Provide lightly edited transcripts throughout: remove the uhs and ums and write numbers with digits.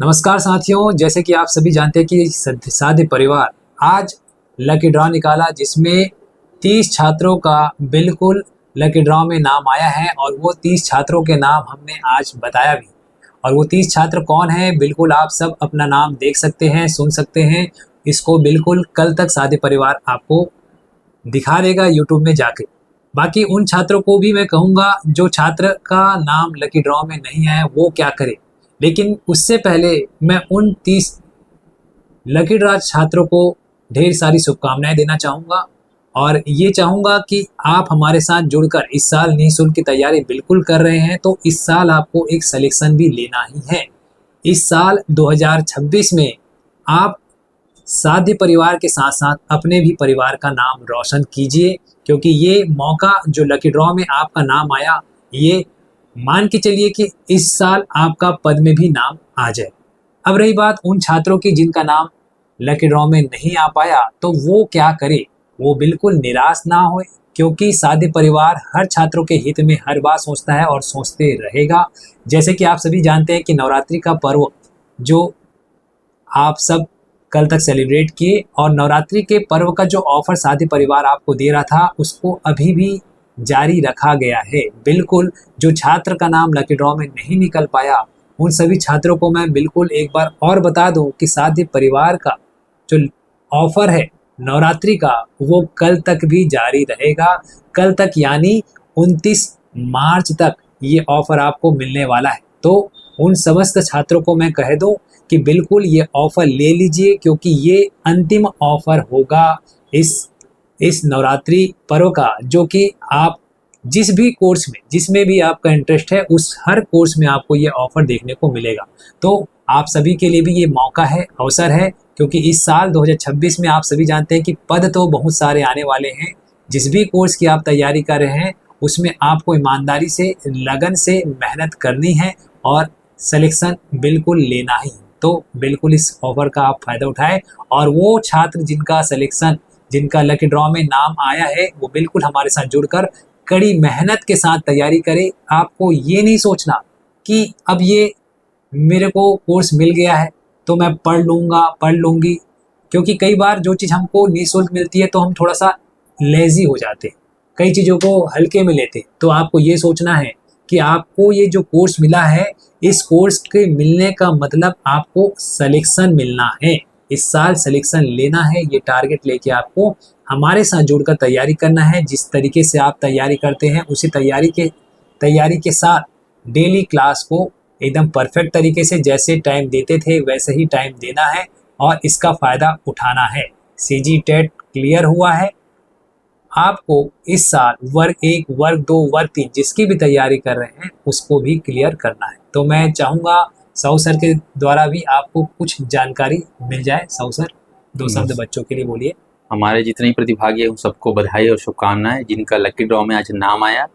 नमस्कार साथियों, जैसे कि आप सभी जानते हैं कि साध्य परिवार आज लकी ड्रॉ निकाला जिसमें 30 छात्रों का बिल्कुल लकी ड्रॉ में नाम आया है और वो 30 छात्रों के नाम हमने आज बताया भी। और वो 30 छात्र कौन हैं, बिल्कुल आप सब अपना नाम देख सकते हैं, सुन सकते हैं। इसको बिल्कुल कल तक साध्य परिवार आपको दिखा देगा यूट्यूब में जाके। बाकी उन छात्रों को भी मैं कहूँगा जो छात्र का नाम लकी ड्रॉ में नहीं है वो क्या करे, लेकिन उससे पहले मैं उन 30 लकी ड्रॉ छात्रों को ढेर सारी शुभकामनाएं देना चाहूँगा और ये चाहूँगा कि आप हमारे साथ जुड़कर इस साल निःशुल्क की तैयारी बिल्कुल कर रहे हैं तो इस साल आपको एक सिलेक्शन भी लेना ही है। इस साल 2026 में आप साध्य परिवार के साथ साथ अपने भी परिवार का नाम रोशन कीजिए, क्योंकि ये मौका जो लकी ड्रॉ में आपका नाम आया, ये मान के चलिए कि इस साल आपका पद में भी नाम आ जाए। अब रही बात उन छात्रों की जिनका नाम लकी ड्रॉ में नहीं आ पाया, तो वो क्या करे, वो बिल्कुल निराश ना होए, क्योंकि साध्य परिवार हर छात्रों के हित में हर बार सोचता है और सोचते रहेगा। जैसे कि आप सभी जानते हैं कि नवरात्रि का पर्व जो आप सब कल तक सेलिब्रेट किए और नवरात्रि के पर्व का जो ऑफर साध्य परिवार आपको दे रहा था उसको अभी भी जारी रखा गया है। बिल्कुल जो छात्र का नाम लकी ड्रॉ में नहीं निकल पाया उन सभी छात्रों को मैं बिल्कुल एक बार और बता दूं कि साध्य परिवार का जो ऑफर है नवरात्रि का वो कल तक भी जारी रहेगा। कल तक यानी 29 मार्च तक ये ऑफर आपको मिलने वाला है। तो उन समस्त छात्रों को मैं कह दूं कि बिल्कुल ये ऑफर ले लीजिए, क्योंकि ये अंतिम ऑफर होगा इस नवरात्रि पर्व का, जो कि आप जिस भी कोर्स में जिसमें भी आपका इंटरेस्ट है उस हर कोर्स में आपको ये ऑफर देखने को मिलेगा। तो आप सभी के लिए भी ये मौका है, अवसर है, क्योंकि इस साल 2026 में आप सभी जानते हैं कि पद तो बहुत सारे आने वाले हैं। जिस भी कोर्स की आप तैयारी कर रहे हैं उसमें आपको ईमानदारी से, लगन से मेहनत करनी है और सिलेक्शन बिल्कुल लेना ही। तो बिल्कुल इस ऑफर का आप फायदा उठाएं और वो छात्र जिनका लकी ड्रॉ में नाम आया है वो बिल्कुल हमारे साथ जुड़कर कड़ी मेहनत के साथ तैयारी करें। आपको ये नहीं सोचना कि अब ये मेरे को कोर्स मिल गया है तो मैं पढ़ लूँगी, क्योंकि कई बार जो चीज़ हमको निःशुल्क मिलती है तो हम थोड़ा सा लेज़ी हो जाते हैं, कई चीज़ों को हल्के में लेते हैं। तो आपको ये सोचना है कि आपको ये जो कोर्स मिला है, इस कोर्स के मिलने का मतलब आपको सिलेक्शन मिलना है, इस साल सिलेक्शन लेना है। ये टारगेट लेके आपको हमारे साथ जुड़कर तैयारी करना है। जिस तरीके से आप तैयारी करते हैं उसी तैयारी के साथ डेली क्लास को एकदम परफेक्ट तरीके से जैसे टाइम देते थे वैसे ही टाइम देना है और इसका फ़ायदा उठाना है। सीजी टेट क्लियर हुआ है, आपको इस साल वर्ग 1, वर्ग 2, वर्ग 3 जिसकी भी तैयारी कर रहे हैं उसको भी क्लियर करना है। तो मैं चाहूँगा साहू सर के द्वारा भी आपको कुछ जानकारी मिल जाए। साहू सर, 2 शब्द बच्चों के लिए बोलिए। हमारे जितने प्रतिभागी हैं उन सबको बधाई और शुभकामनाएं। जिनका लकी ड्रॉ में आज नाम आया,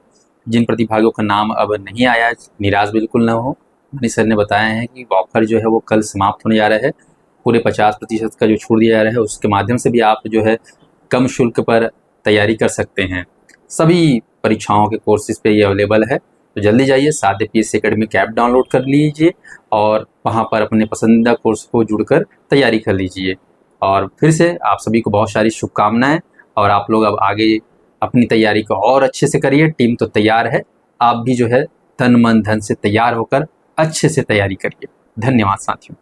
जिन प्रतिभागियों का नाम अब नहीं आया, निराश बिल्कुल ना हो। मनीष सर ने बताया है कि ऑफर जो है वो कल समाप्त होने जा रहा है। पूरे 50% का जो छूट दिया जा रहा है उसके माध्यम से भी आप जो है कम शुल्क पर तैयारी कर सकते हैं। सभी परीक्षाओं के कोर्सेज पे ये अवेलेबल है, तो जल्दी जाइए साध्य पीएससी एकेडमी ऐप डाउनलोड कर लीजिए और वहाँ पर अपने पसंदीदा कोर्स को जुड़कर तैयारी कर लीजिए। और फिर से आप सभी को बहुत सारी शुभकामनाएं और आप लोग अब आगे अपनी तैयारी को और अच्छे से करिए। टीम तो तैयार है, आप भी जो है तन मन धन से तैयार होकर अच्छे से तैयारी करिए। धन्यवाद साथियों।